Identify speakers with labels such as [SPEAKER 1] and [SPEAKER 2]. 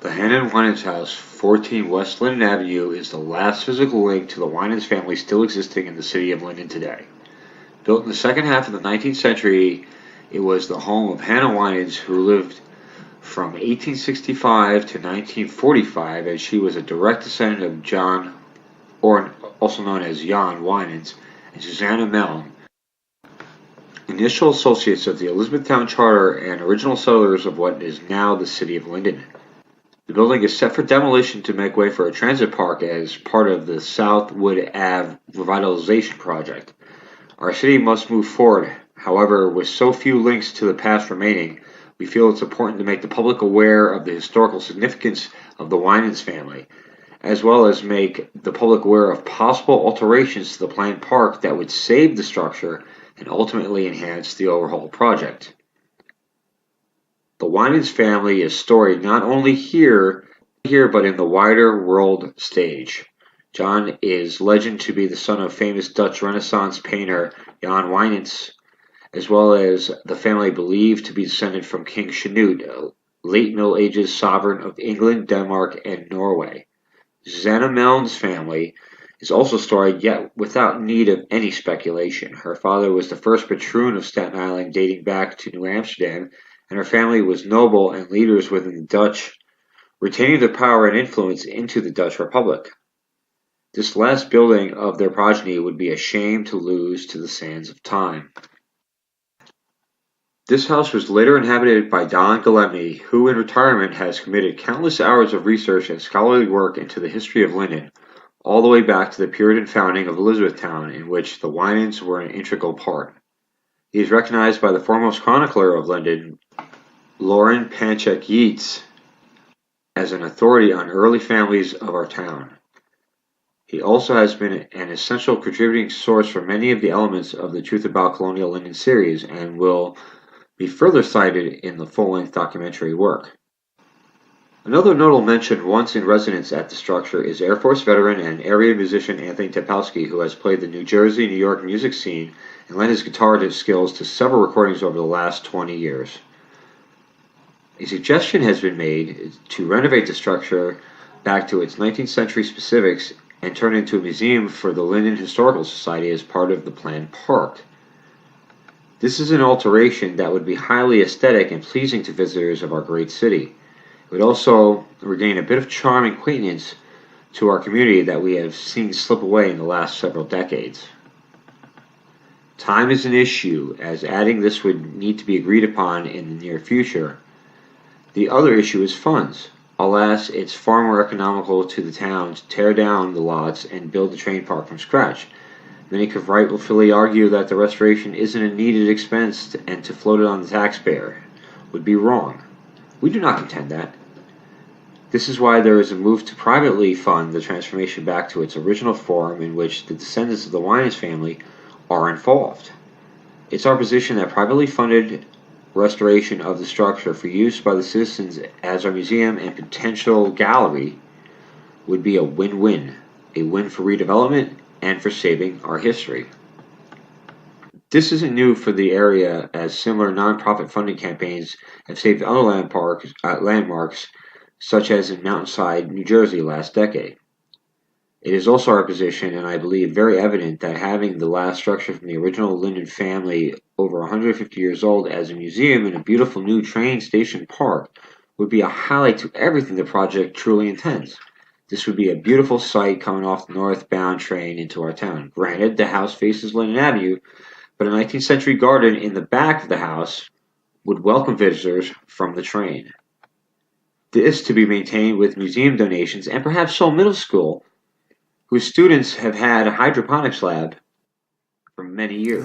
[SPEAKER 1] The Hannah and Winans house, 14 West Linden Avenue, is the last physical link to the Winans family still existing in the city of Linden today. Built in the second half of the 19th century, it was the home of Hannah Winans, who lived from 1865 to 1945, as she was a direct descendant of John, or also known as Jan Winans, and Susanna Mellon, initial associates of the Elizabethtown Charter and original settlers of what is now the city of Linden. The building is set for demolition to make way for a transit park as part of the South Wood Ave Revitalization project. Our city must move forward. However, with so few links to the past remaining, we feel it's important to make the public aware of the historical significance of the Winans family, as well as make the public aware of possible alterations to the planned park that would save the structure and ultimately enhance the overall project. The Winans family is storied not only here but in the wider world stage. John is legend to be the son of famous Dutch Renaissance painter Jan Winans, as well as the family believed to be descended from King Canute, a late Middle Ages sovereign of England, Denmark, and Norway. Susanna Mellon's family is also storied, yet without need of any speculation. Her father was the first patroon of Staten Island, dating back to New Amsterdam, and her family was noble and leaders within the Dutch, retaining their power and influence into the Dutch Republic. This last building of their progeny would be a shame to lose to the sands of time. This house was later inhabited by Don Galemi, who in retirement has committed countless hours of research and scholarly work into the history of Linden, all the way back to the Puritan founding of Elizabethtown, in which the Winans were an integral part. He is recognized by the foremost chronicler of Linden, Lauren Panchek Yeats, as an authority on early families of our town. He also has been an essential contributing source for many of the elements of the Truth About Colonial Linden series, and will be further cited in the full-length documentary work. Another notable mention once in residence at the structure is Air Force veteran and area musician Anthony Topolsky, who has played the New Jersey, New York music scene and lent his guitar skills to several recordings over the last 20 years. A suggestion has been made to renovate the structure back to its 19th century specifics and turn it into a museum for the Linden Historical Society as part of the planned park. This is an alteration that would be highly aesthetic and pleasing to visitors of our great city. It would also regain a bit of charm and quaintness to our community that we have seen slip away in the last several decades. Time is an issue, as adding this would need to be agreed upon in the near future. The other issue is funds. Alas, it's far more economical to the town to tear down the lots and build the train park from scratch. Many could rightfully argue that the restoration isn't a needed expense and to float it on the taxpayer would be wrong. We do not contend that. This is why there is a move to privately fund the transformation back to its original form, in which the descendants of the Winans family are involved. It's our position that privately funded restoration of the structure for use by the citizens as our museum and potential gallery would be a win-win, a win for redevelopment and for saving our history. This isn't new for the area, as similar nonprofit funding campaigns have saved other landmarks, such as in Mountainside, New Jersey last decade. It is also our position, and I believe very evident, that having the last structure from the original Linden family over 150 years old as a museum in a beautiful new train station park would be a highlight to everything the project truly intends. This would be a beautiful sight coming off the northbound train into our town. Granted, the house faces Linden Avenue, but a 19th century garden in the back of the house would welcome visitors from the train. This to be maintained with museum donations, and perhaps Seoul Middle School, whose students have had a hydroponics lab for many years.